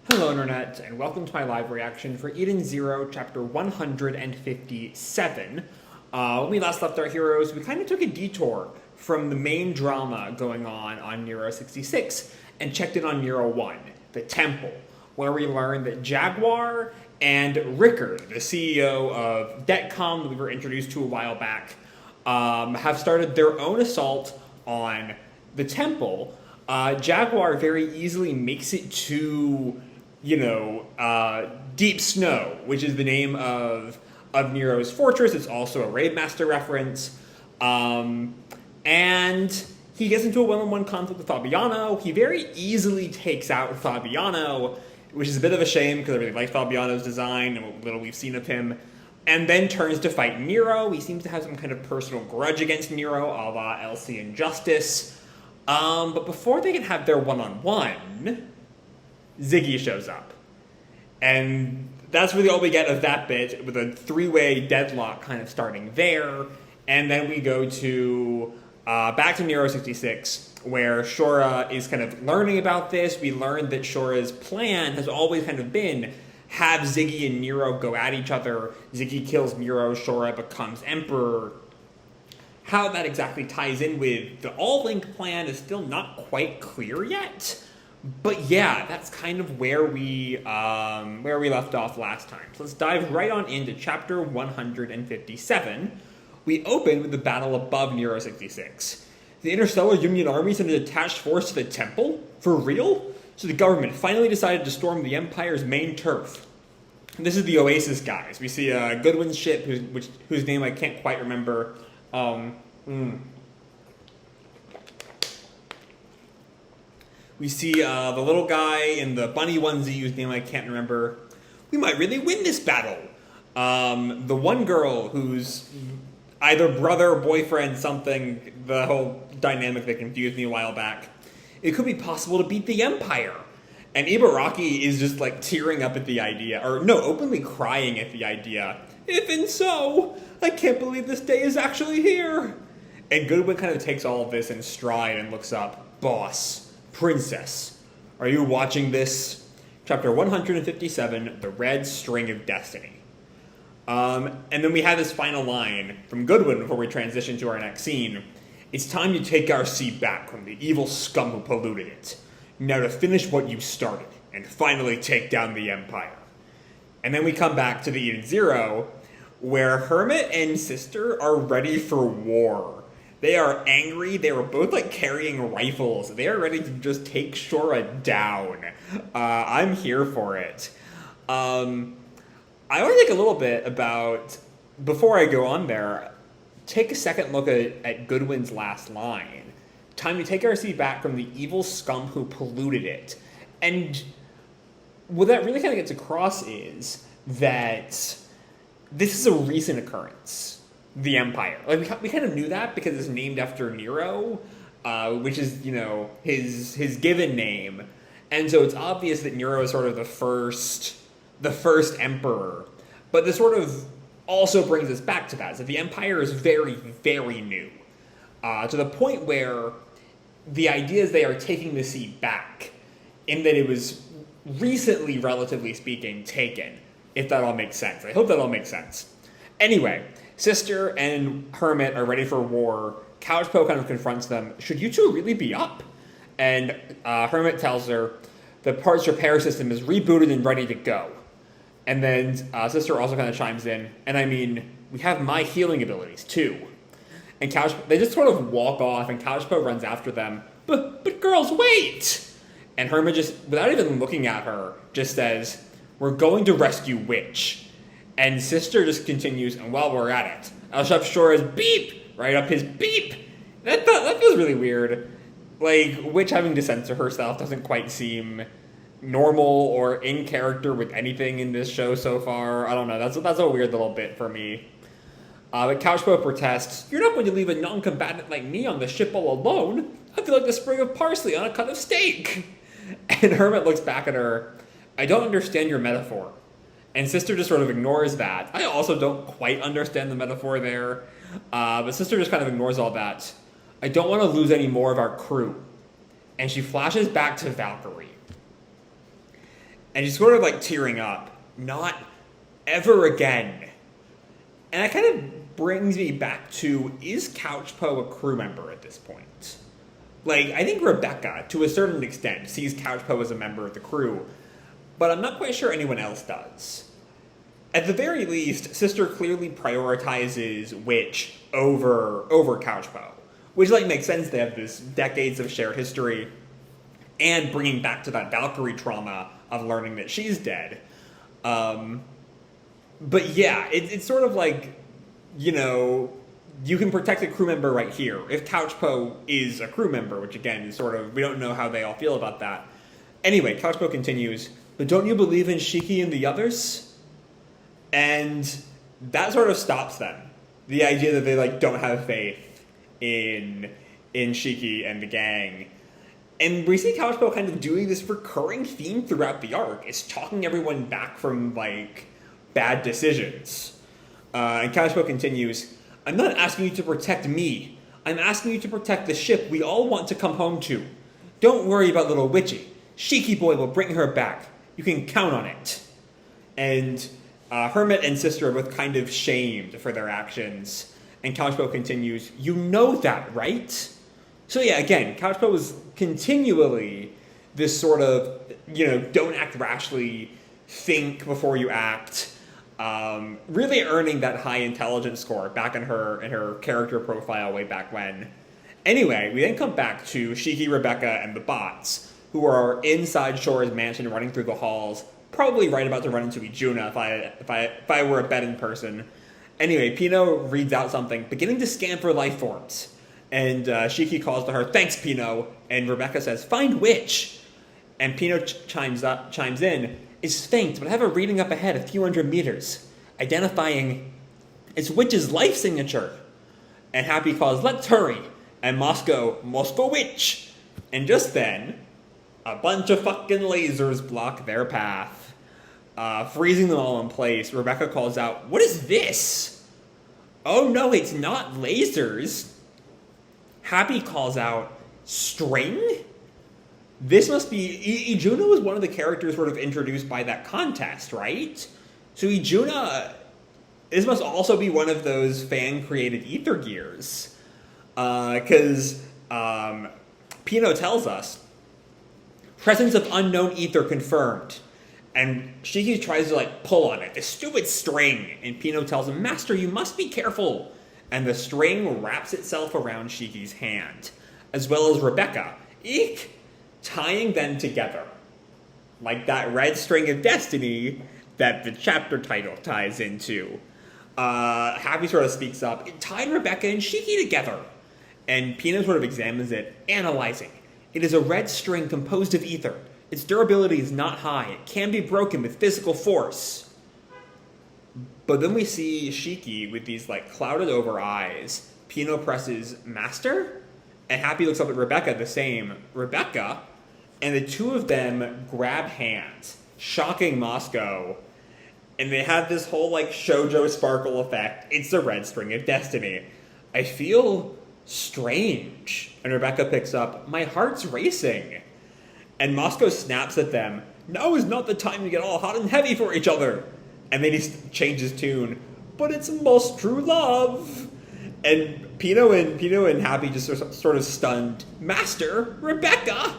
Hello Internet, and welcome to my live reaction for Eden Zero, chapter 157. When we last left our heroes, we kind of took a detour from the main drama going on Nero 66, and checked in on Nero 1, the temple, where we learned that Jaguar and Rickard, the CEO of Detcom that we were introduced to a while back, have started their own assault on the temple. Jaguar very easily makes it to, Deep Snow, which is the name of Nero's fortress. It's also a Raidmaster reference. And he gets into a one-on-one conflict with Fabiano. He very easily takes out Fabiano, which is a bit of a shame because I really like Fabiano's design and what little we've seen of him. And then turns to fight Nero. He seems to have some kind of personal grudge against Nero, a la Elsie and Justice. But before they can have their one-on-one, Ziggy shows up. And that's really all we get of that bit, with a three-way deadlock kind of starting there. And then we go to back to Nero 66, where Shura is kind of learning about this. We learned that Shura's plan has always kind of been have Ziggy and Nero go at each other. Ziggy kills Nero, Shura becomes emperor. How that exactly ties in with the All-Link plan is still not quite clear yet. But yeah, that's kind of where we left off last time. So let's dive right on into chapter 157. We open with the battle above Nero 66. The Interstellar Union Army sent a detached force to the temple? For real? So the government finally decided to storm the Empire's main turf. And this is the Oasis guys. We see Goodwin's ship, whose name I can't quite remember. We see the little guy in the bunny onesie, whose name I can't remember. We might really win this battle. The one girl who's either brother, boyfriend, something, the whole dynamic that confused me a while back. It could be possible to beat the Empire. And Ibaraki is just like tearing up at the idea, or no, openly crying at the idea. If and so, I can't believe this day is actually here. And Goodwin kind of takes all of this in stride and looks up. Boss. Princess, are you watching this? Chapter 157, The Red String of Destiny. And then we have this final line from Goodwin before we transition to our next scene. It's time to take our seat back from the evil scum who polluted it. Now to finish what you started, and finally take down the Empire. And then we come back to the Eden Zero, where Hermit and Sister are ready for war. They are angry. They were both like carrying rifles. They are ready to just take Shura down. I'm here for it. I want to think a little bit about, before I go on there, take a second look at Goodwin's last line. Time to take our seat back from the evil scum who polluted it. And what that really kind of gets across is that this is a recent occurrence. The Empire. Like, we kind of knew that because it's named after Nero, which is, his given name. And so it's obvious that Nero is sort of the first emperor. But this sort of also brings us back to that. So the Empire is very, very new. To the point where the idea is they are taking the seat back, in that it was recently, relatively speaking, taken. If that all makes sense. I hope that all makes sense. Anyway, Sister and Hermit are ready for war. Couchpo kind of confronts them. Should you two really be up? And Hermit tells her the parts repair system is rebooted and ready to go. And then Sister also kind of chimes in. And I mean, we have my healing abilities too. And they just sort of walk off, and Couchpo runs after them. But girls, wait! And Hermit just, without even looking at her, just says, we're going to rescue Witch. And Sister just continues, and while we're at it, I'll shove Shura's beep right up his beep. That feels really weird. Like, Witch having to censor herself doesn't quite seem normal or in character with anything in this show so far. I don't know, that's a weird little bit for me. But Couchpo protests, you're not going to leave a non-combatant like me on the ship all alone. I feel like the sprig of parsley on a cut of steak. And Hermit looks back at her, I don't understand your metaphor. And Sister just sort of ignores that. I also don't quite understand the metaphor there. But Sister just kind of ignores all that. I don't want to lose any more of our crew. And she flashes back to Valkyrie. And she's sort of like tearing up. Not ever again. And that kind of brings me back to, is Couchpo a crew member at this point? Like, I think Rebecca, to a certain extent, sees Couchpo as a member of the crew, but I'm not quite sure anyone else does. At the very least, Sister clearly prioritizes Witch over Couchpo, which, like, makes sense. They have this decades of shared history, and bringing back to that Valkyrie trauma of learning that she's dead. But yeah, it's sort of like, you know, you can protect a crew member right here. If Couchpo is a crew member, which again is sort of, we don't know how they all feel about that. Anyway, Couchpo continues, but don't you believe in Shiki and the others? And that sort of stops them. The idea that they like don't have faith in Shiki and the gang. And we see Couchpo kind of doing this recurring theme throughout the arc. It's talking everyone back from like bad decisions. And Couchpo continues, I'm not asking you to protect me. I'm asking you to protect the ship we all want to come home to. Don't worry about little Witchy. Shiki boy will bring her back. You can count on it. And Hermit and Sister are both kind of shamed for their actions. And Couchpo continues, you know that, right? So yeah, again, Couchpo was continually this sort of, you know, don't act rashly, think before you act. Really earning that high intelligence score back in her character profile way back when. Anyway, we then come back to Shiki, Rebecca, and the bots, who are inside Shura's mansion running through the halls, probably right about to run into Ijuna if I were a betting person. Anyway, Pino reads out something, beginning to scan for life forms. And Shiki calls to her, thanks, Pino. And Rebecca says, find Witch. And Pino chimes in, it's faint, but I have a reading up ahead a few hundred meters, identifying it's Witch's life signature. And Happy calls, let's hurry. And Moscow Witch. And just then, a bunch of fucking lasers block their path, freezing them all in place. Rebecca calls out, what is this? Oh no, it's not lasers. Happy calls out, string? This must be... Ijuna was one of the characters sort of introduced by that contest, right? So Ijuna... This must also be one of those fan-created ether gears. Because Pino tells us, presence of unknown ether confirmed. And Shiki tries to, like, pull on it. This stupid string. And Pino tells him, Master, you must be careful. And the string wraps itself around Shiki's hand. As well as Rebecca. Eek! Tying them together. Like that red string of destiny that the chapter title ties into. Happy sort of speaks up. It tied Rebecca and Shiki together. And Pino sort of examines it, analyzing. It is a red string composed of ether. Its durability is not high. It can be broken with physical force. But then we see Shiki with these like clouded over eyes. Pino presses Master? And Happy looks up at Rebecca the same. Rebecca? And the two of them grab hands, shocking Moscow. And they have this whole like shoujo sparkle effect. It's the red string of destiny. I feel strange. And Rebecca picks up, my heart's racing. And Moscow snaps at them. Now is not the time to get all hot and heavy for each other. And then he changes tune. But it's most true love. And Pino and Happy just sort of stunned. Master, Rebecca!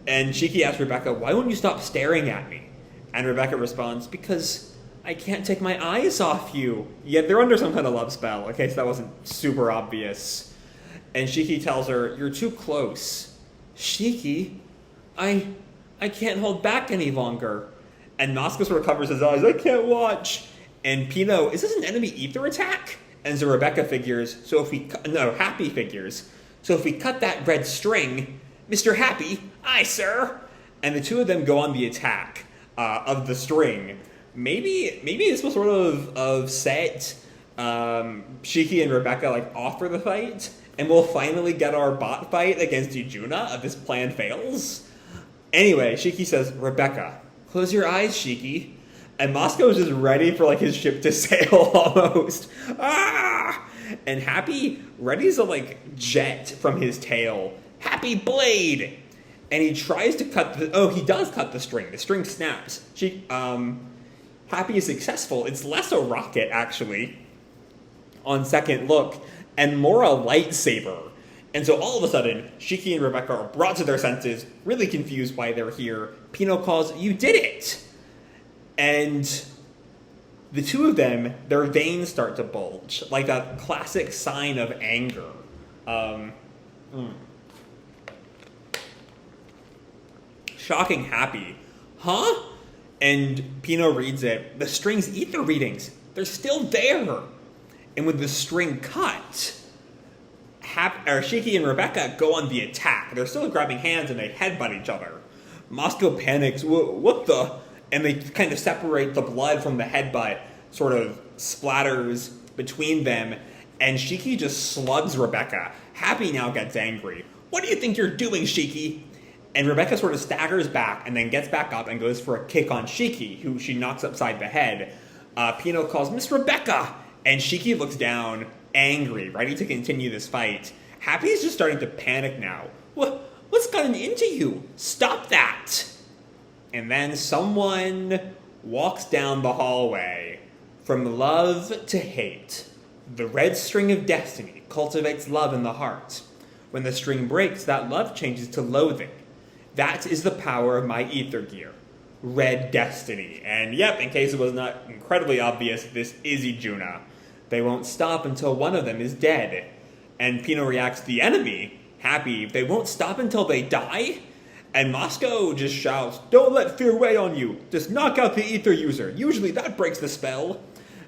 And Shiki asks Rebecca, why won't you stop staring at me? And Rebecca responds, because I can't take my eyes off you. Yet they're under some kind of love spell. Okay, so that wasn't super obvious. And Shiki tells her, you're too close. Shiki, I can't hold back any longer. And Moscow sort of covers his eyes, I can't watch. And Pino, is this an enemy ether attack? And so Rebecca figures, Happy figures, so if we cut that red string, Mr. Happy, aye, sir. And the two of them go on the attack of the string. Maybe this will sort of set Shiki and Rebecca like off for the fight, and we'll finally get our bot fight against Ijuna if this plan fails. Anyway, Shiki says, Rebecca, close your eyes, Shiki. And Moscow's just ready for like his ship to sail almost. Ah! And Happy readies a like jet from his tail. Happy blade! and he tries to he does cut the string. The string snaps. Happy is successful. It's less a rocket, actually, on second look, and more a lightsaber. And so all of a sudden, Shiki and Rebecca are brought to their senses, really confused why they're here. Pino calls, "You did it!" And the two of them, their veins start to bulge, like that classic sign of anger. Shocking Happy. Huh? And Pino reads it. The string's ether readings. They're still there. And with the string cut, Shiki and Rebecca go on the attack. They're still grabbing hands and they headbutt each other. Moscow panics. What the? And they kind of separate. The blood from the headbutt sort of splatters between them. And Shiki just slugs Rebecca. Happy now gets angry. "What do you think you're doing, Shiki?" And Rebecca sort of staggers back and then gets back up and goes for a kick on Shiki, who she knocks upside the head. Pino calls, "Miss Rebecca!" And Shiki looks down, angry, ready to continue this fight. Happy is just starting to panic now. What's gotten into you? Stop that! And then someone walks down the hallway. From love to hate. The red string of destiny cultivates love in the heart. When the string breaks, that love changes to loathing. That is the power of my ether gear. Red destiny. And yep, in case it was not incredibly obvious, this is Ijuna. They won't stop until one of them is dead. And Pino reacts, "The enemy? Happy, they won't stop until they die?" And Moscow just shouts, "Don't let fear weigh on you. Just knock out the ether user. Usually that breaks the spell."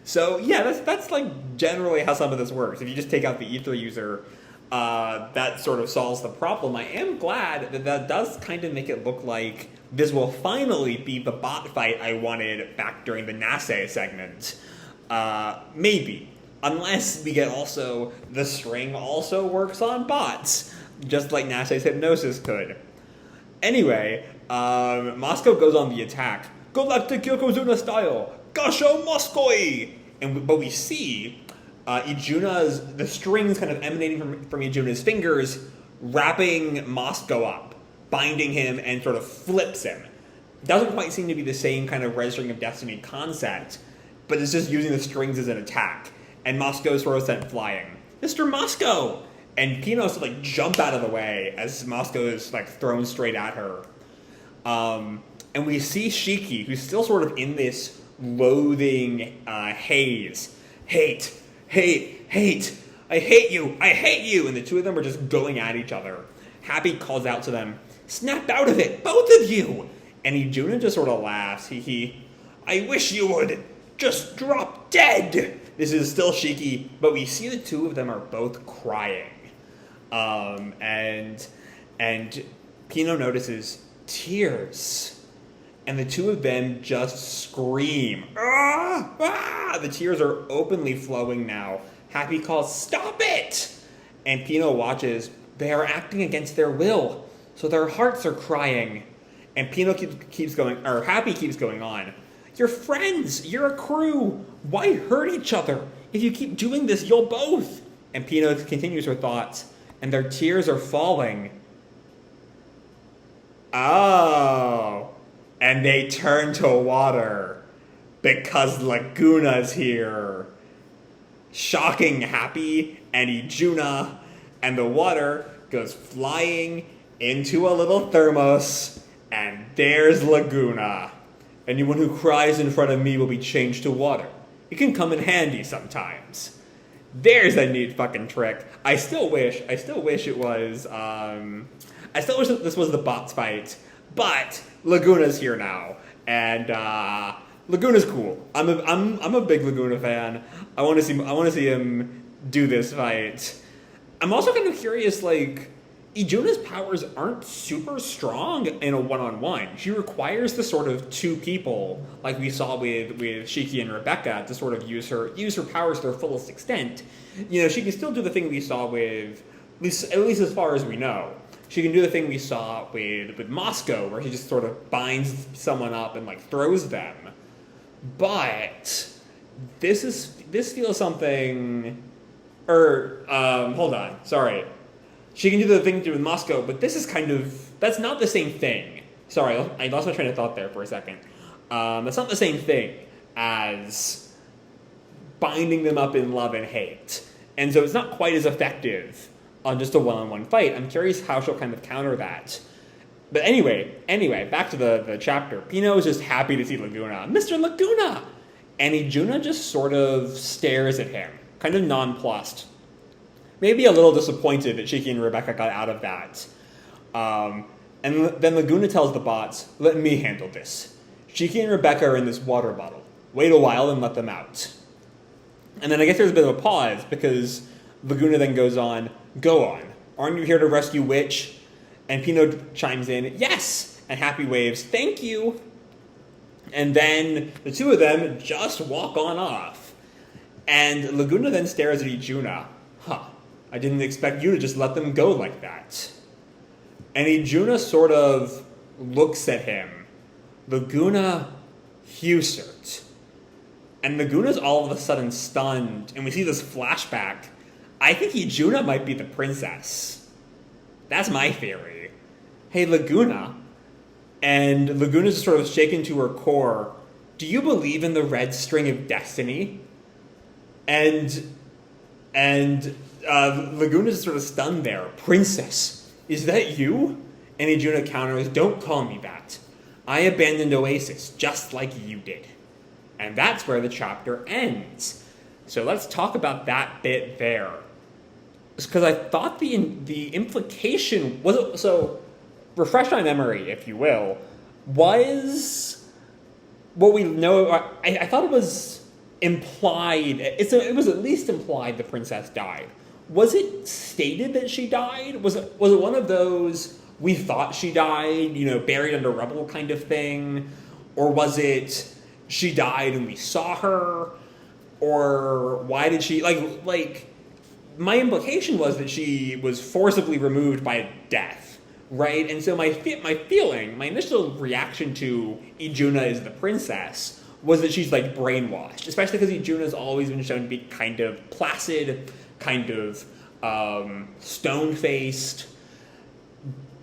So yeah, that's like generally how some of this works. If you just take out the ether user, that sort of solves the problem. I am glad that does kind of make it look like this will finally be the bot fight I wanted back during the Nase segment. Maybe. Unless we get also, the string also works on bots, just like Nase's hypnosis could. Anyway, Moscow goes on the attack. Galactic Yokozuna style! Gasho Moskoi! But we see the strings kind of emanating from Ijuna's fingers, wrapping Moscow up, binding him, and sort of flips him. Doesn't quite seem to be the same kind of red string of destiny concept, but it's just using the strings as an attack. And Moscow is sort of sent flying. "Mr. Moscow!" And Pino has to like jump out of the way as Moscow is like thrown straight at her. And we see Shiki, who's still sort of in this loathing haze. Hate. I hate you. And the two of them are just going at each other. Happy calls out to them, "Snap out of it, both of you!" And Ijuna just sort of laughs. "I wish you would just drop dead." This is still Shiki, but we see the two of them are both crying. And Pino notices tears. And the two of them just scream. "Ah! Ah!" The tears are openly flowing now. Happy calls, "Stop it!" And Pino watches. They are acting against their will, so their hearts are crying. And Pino keeps going, or Happy keeps going on. "You're friends. You're a crew. Why hurt each other? If you keep doing this, you'll both." And Pino continues her thoughts, and their tears are falling. Oh. And they turn to water because Laguna's here. Shocking Happy and Ijuna, and the water goes flying into a little thermos, and there's Laguna. "Anyone who cries in front of me will be changed to water. It can come in handy sometimes." There's a neat fucking trick. I still wish it was, I still wish that this was the bots fight, but Laguna's here now, and Laguna's cool. I'm a big Laguna fan. I want to see him do this fight. I'm also kind of curious, like, Ijuna's powers aren't super strong in a one-on-one. She requires the sort of two people, like we saw with Shiki and Rebecca, to sort of use her powers to their fullest extent. You know, she can still do the thing we saw with, at least as far as we know. She can do the thing we saw with Moscow, where she just sort of binds someone up and like throws them. But this feels something. Hold on, sorry. She can do the thing with Moscow, but this is kind of that's not the same thing. Sorry, I lost my train of thought there for a second. That's not the same thing as binding them up in love and hate. And so it's not quite as effective on just a one-on-one fight. I'm curious how she'll kind of counter that. But anyway, back to the chapter. Pino is just happy to see Laguna. Mr. Laguna! And Ijuna just sort of stares at him, kind of nonplussed. Maybe a little disappointed that Shiki and Rebecca got out of that. And then Laguna tells the bots, let me handle this. Shiki and Rebecca are in this water bottle. Wait a while and let them out. And then I guess there's a bit of a pause, because Laguna then goes on, go on. Aren't you here to rescue Witch? And Pino chimes in, yes! And Happy waves, thank you! And then the two of them just walk on off. And Laguna then stares at Ijuna. I didn't expect you to just let them go like that. And Ijuna sort of looks at him. Laguna Husert. And Laguna's all of a sudden stunned, and we see this flashback. I think Ijuna might be the princess. That's my theory. Hey, Laguna. And Laguna's sort of shaken to her core. Do you believe in the red string of destiny? And Laguna's sort of stunned there. Princess, is that you? And Ijuna counters, don't call me that. I abandoned Oasis, just like you did. And that's where the chapter ends. So let's talk about that bit there. Because I thought the implication was, so refresh my memory, if you will, was what we know. I thought it was implied. It was at least implied the princess died. Was it stated that she died? Was it one of those we thought she died, buried under rubble kind of thing, or was it she died and we saw her, or why did she like? My implication was that she was forcibly removed by death, right? And so my initial reaction to Ijuna as the princess was that she's like brainwashed, especially because Ijuna's always been shown to be kind of placid, kind of stone-faced.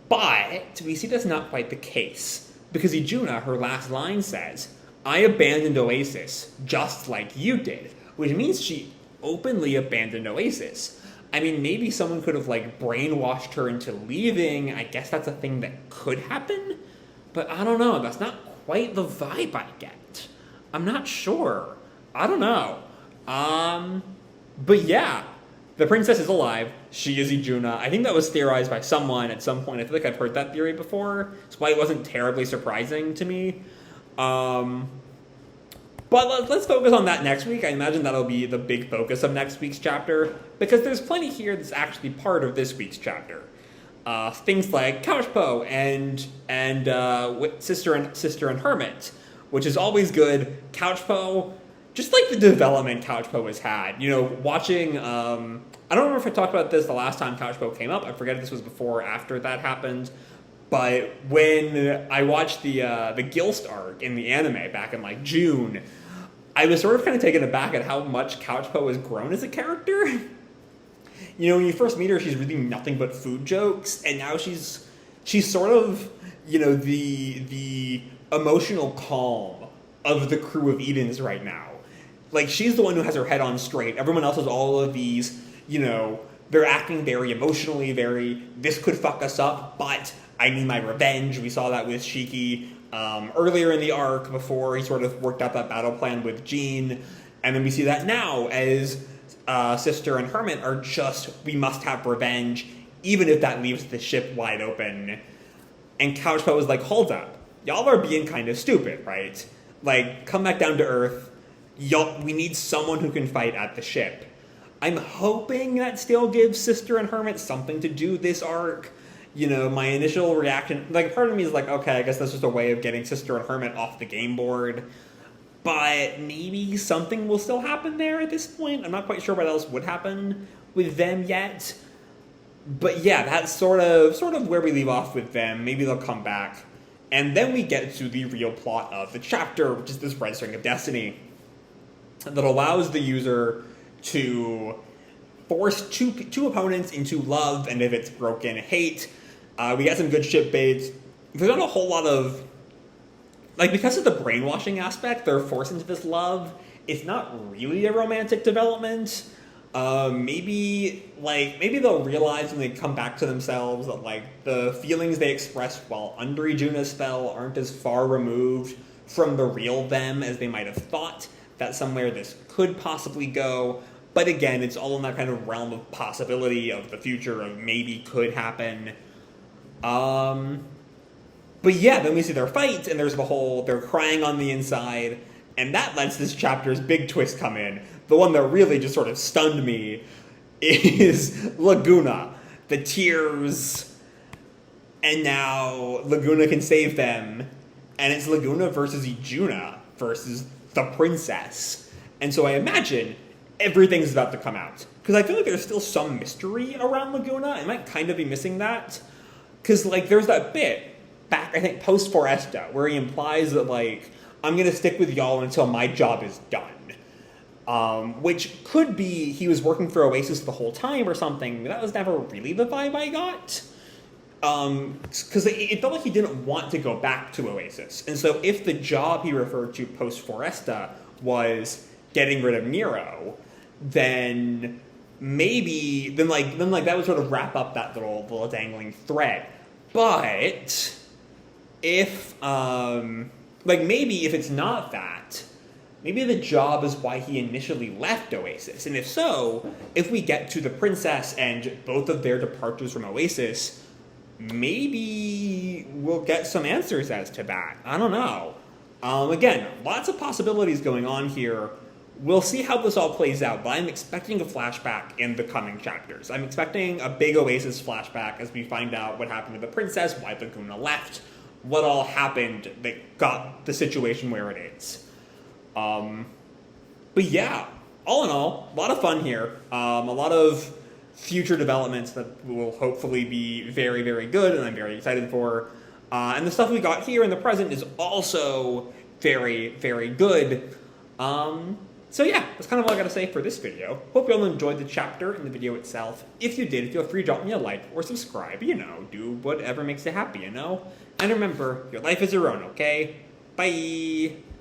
But we see that's not quite the case, because Ijuna, her last line says, I abandoned Oasis, just like you did, which means she openly abandoned Oasis. I mean, maybe someone could have, brainwashed her into leaving. I guess that's a thing that could happen, but I don't know. That's not quite the vibe I get. I'm not sure. I don't know. But yeah, the princess is alive. She is Ijuna. I think that was theorized by someone at some point. I feel like I've heard that theory before. That's why it wasn't terribly surprising to me. But let's focus on that next week. I imagine that'll be the big focus of next week's chapter, because there's plenty here that's actually part of this week's chapter. Things like Couchpo and Sister and Hermit, which is always good. Couchpo, just like the development Couchpo has had. Watching, I don't remember if I talked about this the last time Couchpo came up. I forget if this was before or after that happened. But when I watched the Gilst arc in the anime back in June, I was sort of kind of taken aback at how much Couchpo has grown as a character. When you first meet her, she's really nothing but food jokes, and now she's sort of the emotional calm of the crew of Edens right now. She's the one who has her head on straight. Everyone else has all of these, they're acting very emotionally, this could fuck us up, but I need my revenge. We saw that with Shiki earlier in the arc before he sort of worked out that battle plan with Jean. And then we see that now as Sister and Hermit are just, we must have revenge, even if that leaves the ship wide open. And Couchpo was like, hold up. Y'all are being kind of stupid, right? Come back down to earth. We need someone who can fight at the ship. I'm hoping that still gives Sister and Hermit something to do this arc. My initial reaction, part of me is okay, I guess that's just a way of getting Sister and Hermit off the game board. But maybe something will still happen there at this point. I'm not quite sure what else would happen with them yet. But yeah, that's sort of where we leave off with them. Maybe they'll come back. And then we get to the real plot of the chapter, which is this red string of destiny that allows the user to force two opponents into love, and if it's broken, hate. We got some good ship baits. There's not a whole lot of... Like, because of the brainwashing aspect, they're forced into this love. It's not really a romantic development. Maybe they'll realize when they come back to themselves that, like, the feelings they expressed while under Ijuna's spell aren't as far removed from the real them as they might have thought. That's somewhere this could possibly go. But again, it's all in that kind of realm of possibility of the future of maybe could happen. But yeah, then we see their fight, and there's the whole, they're crying on the inside, and that lets this chapter's big twist come in. The one that really just sort of stunned me is Laguna. The tears, and now Laguna can save them, and it's Laguna versus Ijuna versus the princess. And so I imagine everything's about to come out. Because I feel like there's still some mystery around Laguna. I might kind of be missing that. Because, like, there's that bit back, I think, post-Foresta, where he implies that, like, I'm going to stick with y'all until my job is done. Which could be he was working for Oasis the whole time or something. That was never really the vibe I got. Because it felt like he didn't want to go back to Oasis. And so if the job he referred to post-Foresta was getting rid of Nero, then maybe, then that would sort of wrap up that little dangling thread. But if, maybe if it's not that, maybe the job is why he initially left Oasis. And if so, if we get to the princess and both of their departures from Oasis, maybe we'll get some answers as to that. I don't know. Again, lots of possibilities going on here. We'll see how this all plays out, but I'm expecting a flashback in the coming chapters. I'm expecting a big Oasis flashback as we find out what happened to the princess, why Laguna left, what all happened that got the situation where it is. But yeah, all in all, a lot of fun here. A lot of future developments that will hopefully be very, very good, and I'm very excited for. And the stuff we got here in the present is also very, very good. So yeah, that's kind of all I gotta say for this video. Hope you all enjoyed the chapter and the video itself. If you did, feel free to drop me a like or subscribe, do whatever makes you happy, And remember, your life is your own, okay? Bye!